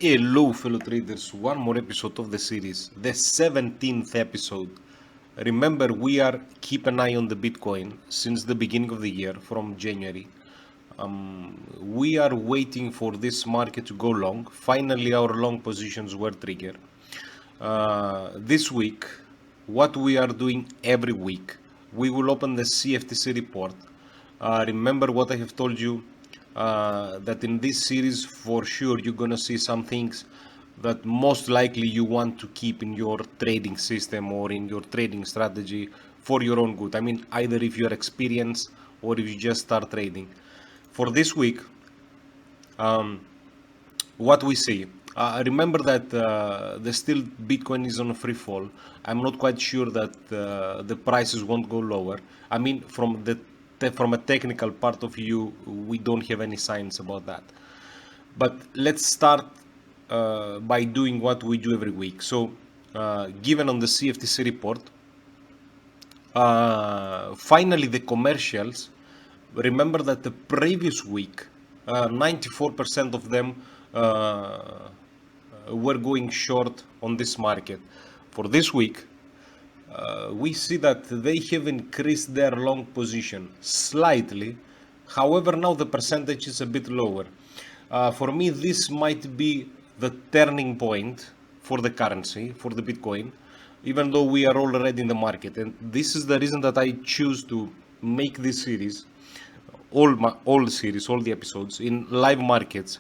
Hello fellow traders, one more episode of the series, the 17th episode. Remember, we are keep an eye on the Bitcoin since the beginning of the year, from January. We are waiting for this market to go long. Finally, our long positions were triggered. This week, what we are doing every week, we will open the CFTC report. Remember what I have told you, that in this series, for sure, you're gonna see some things that most likely you want to keep in your trading system or in your trading strategy for your own good. I mean, either if you're experienced or if you just start trading. For this week, what we see. Remember that the still Bitcoin is on a free fall. I'm not quite sure that the prices won't go lower. I mean, from a technical part of view, we don't have any signs about that. But let's start by doing what we do every week. So, given on the CFTC report, finally the commercials. Remember that the previous week, 94% of them were going short on this market. For this week, we see that they have increased their long position slightly. However, now the percentage is a bit lower. For me, this might be the turning point for the currency, for the Bitcoin, even though we are already in the market. And this is the reason that I choose to make this series, all the episodes in live markets,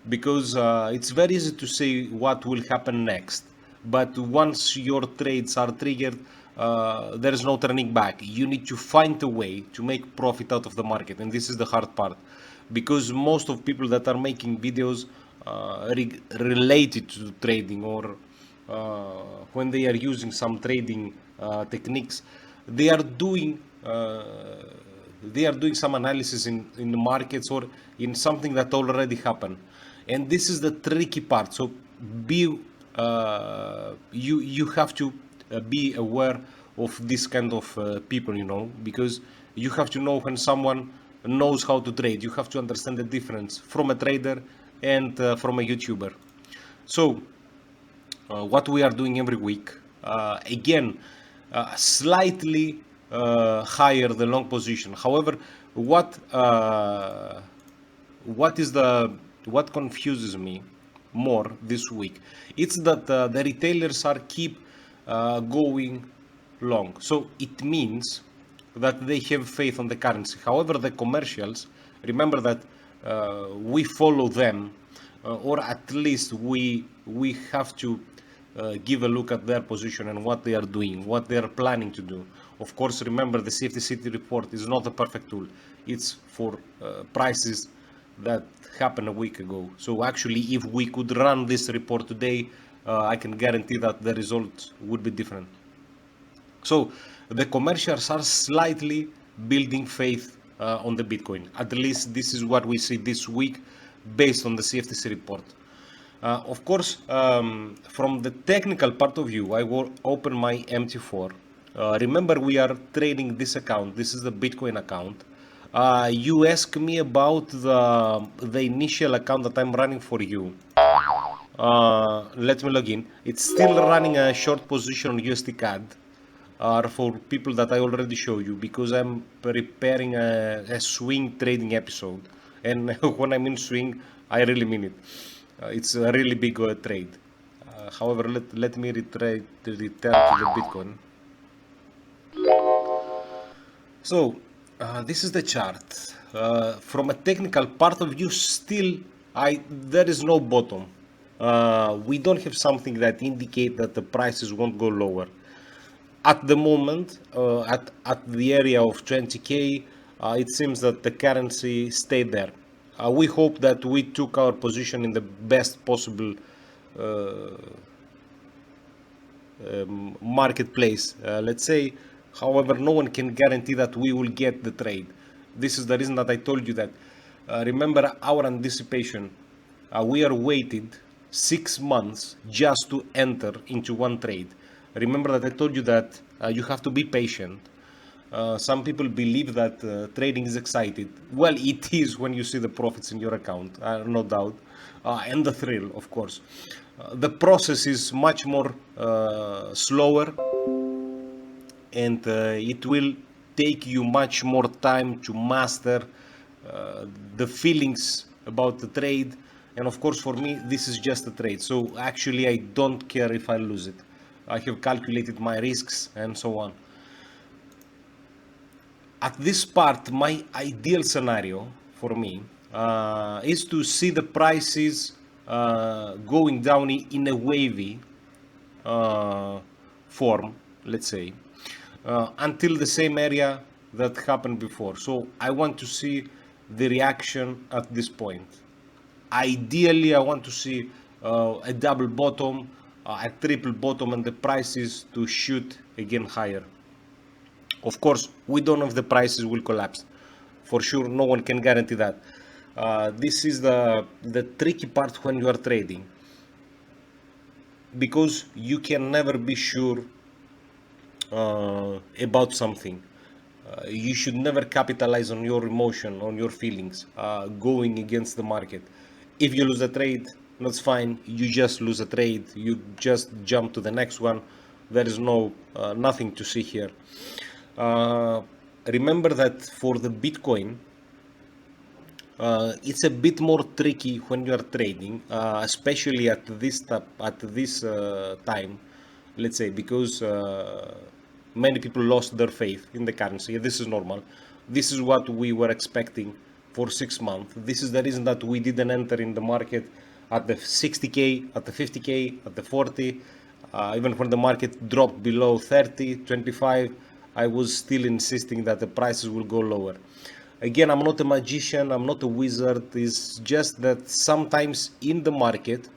because it's very easy to say what will happen next, but once your trades are triggered, there is no turning back. You need to find a way to make profit out of the market, and this is the hard part, because most of people that are making videos related to trading, or when they are using some trading techniques, they are doing some analysis in the markets or in something that already happened, and this is the tricky part. So be you have to be aware of this kind of people, because you have to know when someone knows how to trade. You have to understand the difference from a trader and from a YouTuber. So what we are doing every week, again, slightly higher the long position. However, what confuses me more this week, it's that the retailers are keep going long. So it means that they have faith on the currency. However, the commercials, remember that we follow them, or at least we have to give a look at their position and what they are doing, what they are planning to do. Of course, remember the CFTC report is not a perfect tool. It's for prices that happened a week ago. So actually, if we could run this report today, I can guarantee that the results would be different. So the commercials are slightly building faith on the Bitcoin. At least this is what we see this week based on the CFTC report. Of course, from the technical part of view, I will open my MT4. Remember, we are trading this account. This is the Bitcoin account. You asked me about the initial account that I'm running for you. Let me log in. It's still running a short position on USD CAD. For people that I already show you, because I'm preparing a swing trading episode, and when I mean swing, I really mean it. It's a really big trade. However, let me return to the Bitcoin. So this is the chart. From a technical part of view, still there is no bottom. We don't have something that indicate that the prices won't go lower. At the moment, at the area of 20k, it seems that the currency stayed there. We hope that we took our position in the best possible marketplace, let's say. However, no one can guarantee that we will get the trade. This is the reason that I told you that. Remember our anticipation. We are waited 6 months just to enter into one trade. Remember that I told you that you have to be patient. Some people believe that trading is exciting. Well, it is when you see the profits in your account, no doubt, and the thrill, of course. The process is much more slower, and it will take you much more time to master the feelings about the trade. And of course, for me, this is just a trade. So actually, I don't care if I lose it. I have calculated my risks and so on. At this part, my ideal scenario for me is to see the prices going down in a wavy form, let's say, until the same area that happened before. So I want to see the reaction at this point. Ideally, I want to see a double bottom, a triple bottom, and the prices to shoot again higher. Of course, we don't know if the prices will collapse. For sure, no one can guarantee that. This is the tricky part when you are trading, because you can never be sure about something. You should never capitalize on your emotion, on your feelings, going against the market. If you lose a trade, that's fine. You just lose a trade. You just jump to the next one. There is no nothing to see here. Remember that for the Bitcoin, it's a bit more tricky when you are trading, especially at this time, let's say, because many people lost their faith in the currency. This is normal. This is what we were expecting for 6 months. This is the reason that we didn't enter in the market at the 60k, at the 50k, at the 40. Even when the market dropped below 30, 25, I was still insisting that the prices will go lower. Again, I'm not a magician, I'm not a wizard. It's just that sometimes in the market,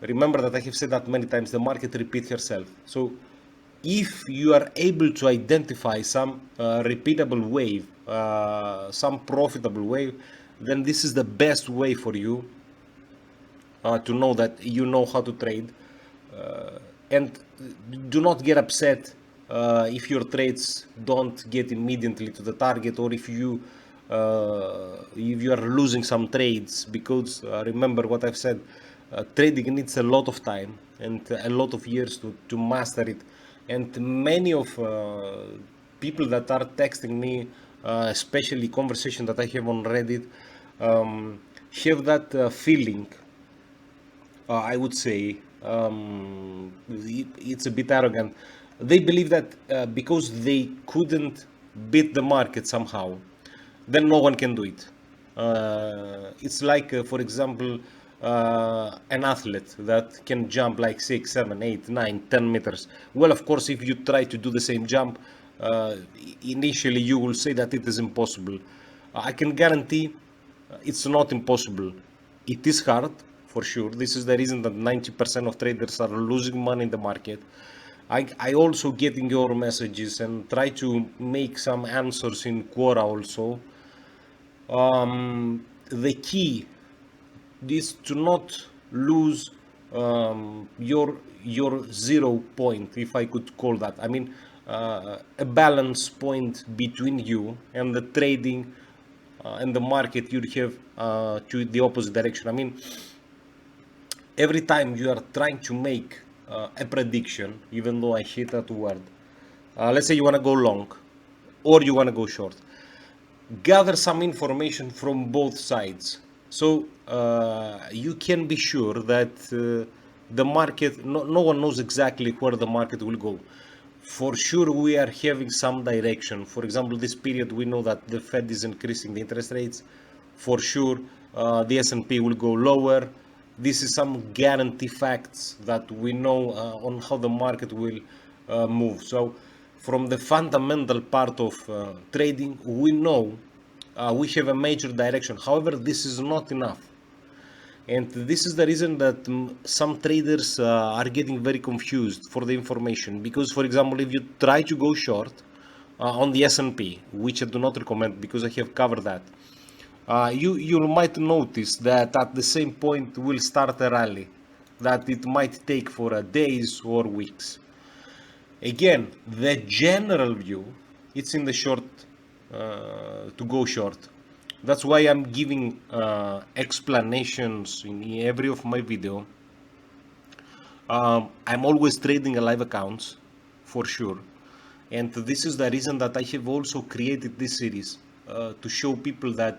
remember that I have said that many times, the market repeats herself. So if you are able to identify some repeatable wave, some profitable wave, then this is the best way for you to know that you know how to trade. And do not get upset if your trades don't get immediately to the target, or if you are losing some trades, because remember what I've said, trading needs a lot of time and a lot of years to master it. And many of people that are texting me, especially conversation that I have on Reddit, have that feeling. I would say it's a bit arrogant. They believe that because they couldn't beat the market somehow, then no one can do it. It's like, for example, an athlete that can jump like 6, 7, 8, 9, 10 meters. Well, of course, if you try to do the same jump, initially you will say that it is impossible. I can guarantee it's not impossible. It is hard, for sure. This is the reason that 90% of traders are losing money in the market. I also get in your messages and try to make some answers in Quora also. The key is to not lose your 0 point, if I could call that. I mean, a balance point between you and the trading and the market you have to the opposite direction. I mean, every time you are trying to make a prediction, even though I hate that word, let's say you want to go long or you want to go short, gather some information from both sides. So you can be sure that the market, no one knows exactly where the market will go. For sure, we are having some direction. For example, this period, we know that the Fed is increasing the interest rates. For sure, the S&P will go lower. This is some guarantee facts that we know on how the market will move. So from the fundamental part of trading, we know we have a major direction. However, this is not enough. And this is the reason that some traders are getting very confused for the information. Because, for example, if you try to go short on the S&P, which I do not recommend because I have covered that, you might notice that at the same point will start a rally, that it might take for days or weeks. Again, the general view it's in the short, to go short. That's why I'm giving explanations in every of my video. I'm always trading a live accounts, for sure. And this is the reason that I have also created this series, to show people that,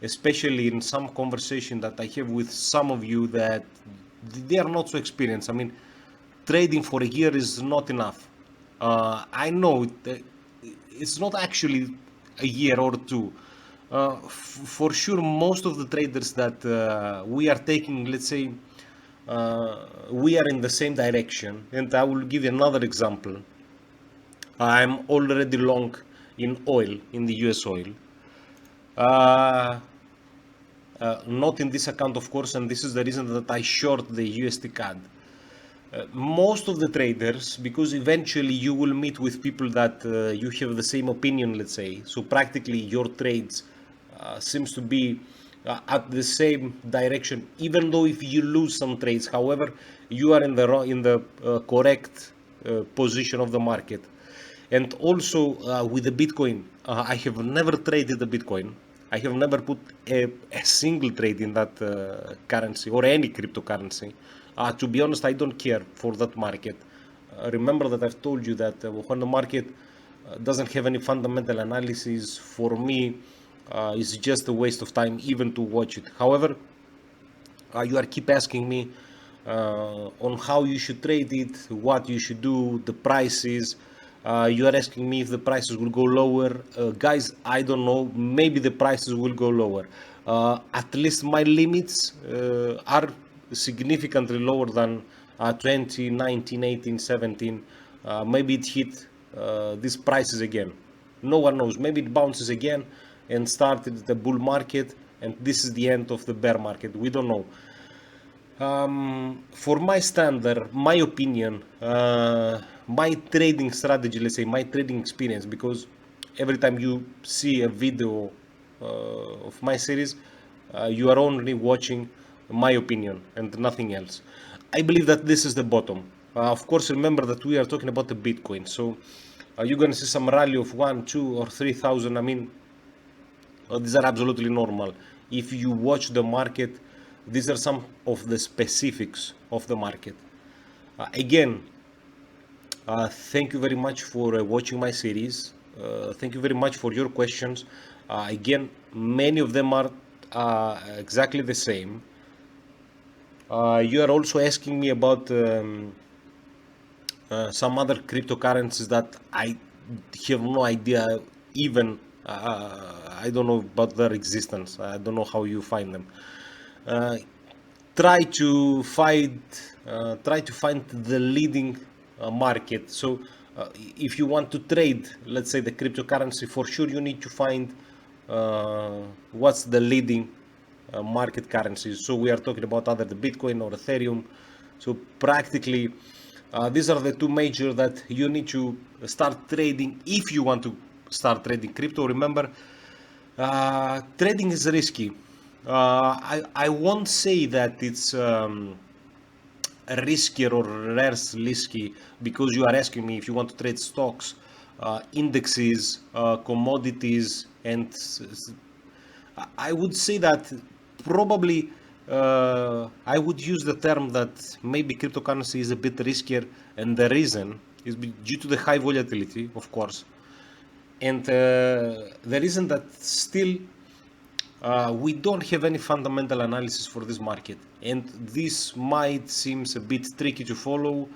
especially in some conversation that I have with some of you, that they are not so experienced. I mean, trading for a year is not enough. I know it's not actually a year or two. For sure, most of the traders that we are taking, let's say, we are in the same direction. And I will give you another example. I'm already long in oil, in the US oil. Not in this account, of course, and this is the reason that I short the USD CAD. Most of the traders, because eventually you will meet with people that you have the same opinion, let's say, so practically your trades seems to be at the same direction, even though if you lose some trades, however, you are in the correct position of the market. And also with the Bitcoin, I have never traded the Bitcoin. I have never put a single trade in that currency or any cryptocurrency. To be honest, I don't care for that market. Remember that I've told you that when the market doesn't have any fundamental analysis, for me, it's just a waste of time even to watch it. However, you are keep asking me on how you should trade it, what you should do, the prices. You are asking me if the prices will go lower. Guys, I don't know. Maybe the prices will go lower. At least my limits are significantly lower than 20, 19, 18, 17. Maybe it hit these prices again. No one knows. Maybe it bounces again and started the bull market, and this is the end of the bear market. We don't know. For my standard, my opinion, my trading strategy, let's say, my trading experience, because every time you see a video of my series, you are only watching my opinion and nothing else. I believe that this is the bottom. Of course, remember that we are talking about the Bitcoin, so you're going to see some rally of 1, 2, or 3,000. I mean, these are absolutely normal. If you watch the market, these are some of the specifics of the market. Again, thank you very much for watching my series. Thank you very much for your questions. Again, many of them are exactly the same. You are also asking me about some other cryptocurrencies that I have no idea even. I don't know about their existence. I don't know how you find them. Try to find the leading market. So if you want to trade, let's say, the cryptocurrency, for sure you need to find what's the leading market currencies. So we are talking about either the Bitcoin or Ethereum. So practically these are the two major that you need to start trading if you want to start trading crypto. Remember, trading is risky. I won't say that it's riskier or less risky, because you are asking me if you want to trade stocks, indexes, commodities, and I would say that probably I would use the term that maybe cryptocurrency is a bit riskier, and the reason is due to the high volatility, of course, and the reason that still we don't have any fundamental analysis for this market, and this might seem a bit tricky to follow.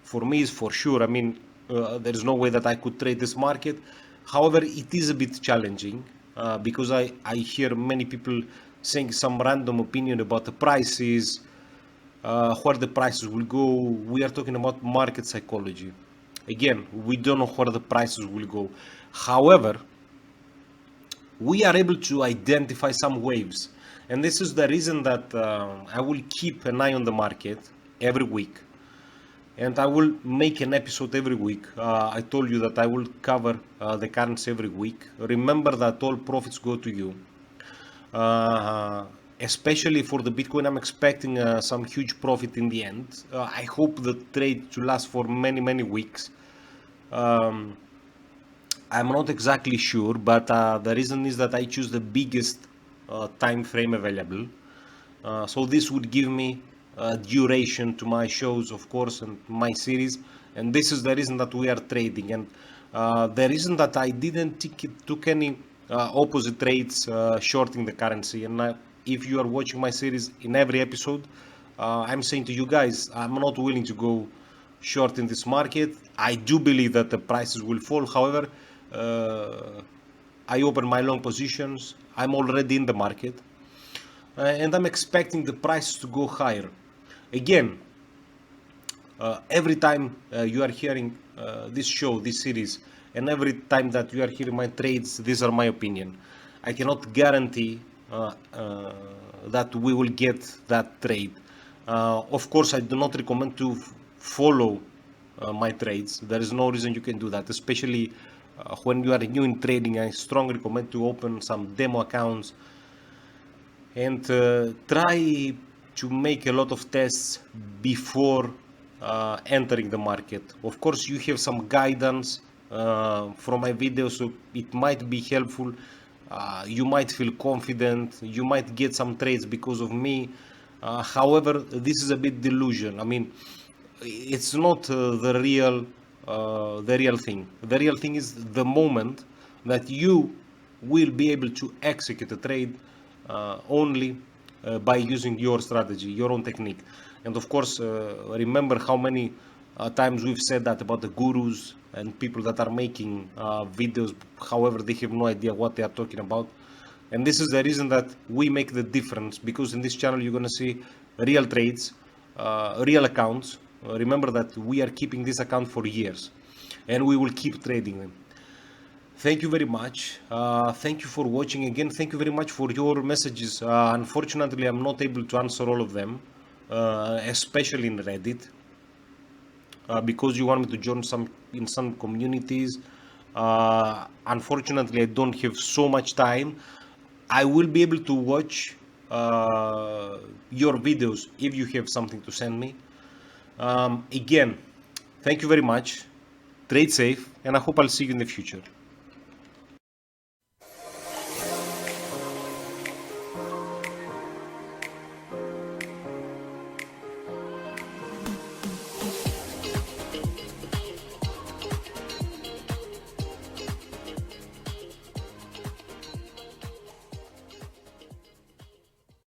For me, is for sure. I mean, there is no way that I could trade this market. However, it is a bit challenging because I hear many people saying some random opinion about the prices, where the prices will go. We are talking about market psychology. Again, we don't know where the prices will go. However, we are able to identify some waves, and this is the reason that I will keep an eye on the market every week, and I will make an episode every week. I told you that I will cover the currency every week. Remember that all profits go to you. Especially for the Bitcoin, I'm expecting some huge profit in the end. I hope the trade to last for many weeks. I'm not exactly sure, but the reason is that I choose the biggest time frame available. So this would give me duration to my shows, of course, and my series. And this is the reason that we are trading. And the reason that I didn't took any opposite trades shorting the currency. And if you are watching my series in every episode, I'm saying to you guys, I'm not willing to go short in this market. I do believe that the prices will fall. However, I open my long positions. I'm already in the market, and I'm expecting the prices to go higher. Again, every time you are hearing this show, this series, and every time that you are hearing my trades, these are my opinion. I cannot guarantee that we will get that trade. Of course, I do not recommend to follow my trades. There is no reason you can do that, especially when you are new in trading. I strongly recommend to open some demo accounts and try to make a lot of tests before entering the market. Of course, you have some guidance from my videos, so it might be helpful. You might feel confident, you might get some trades because of me. However, this is a bit delusion. I mean, it's not the real thing. The real thing is the moment that you will be able to execute a trade only by using your strategy, your own technique. And of course, remember how many times we've said that about the gurus and people that are making videos, however, they have no idea what they are talking about. And this is the reason that we make the difference, because in this channel you're going to see real trades, real accounts. Remember that we are keeping this account for years and we will keep trading them. Thank you very much. Thank you for watching again. Thank you very much for your messages. Unfortunately, I'm not able to answer all of them, especially in Reddit, because you want me to join in some communities. Unfortunately, I don't have so much time. I will be able to watch your videos if you have something to send me. Again, thank you very much. Trade safe, and I hope I'll see you in the future.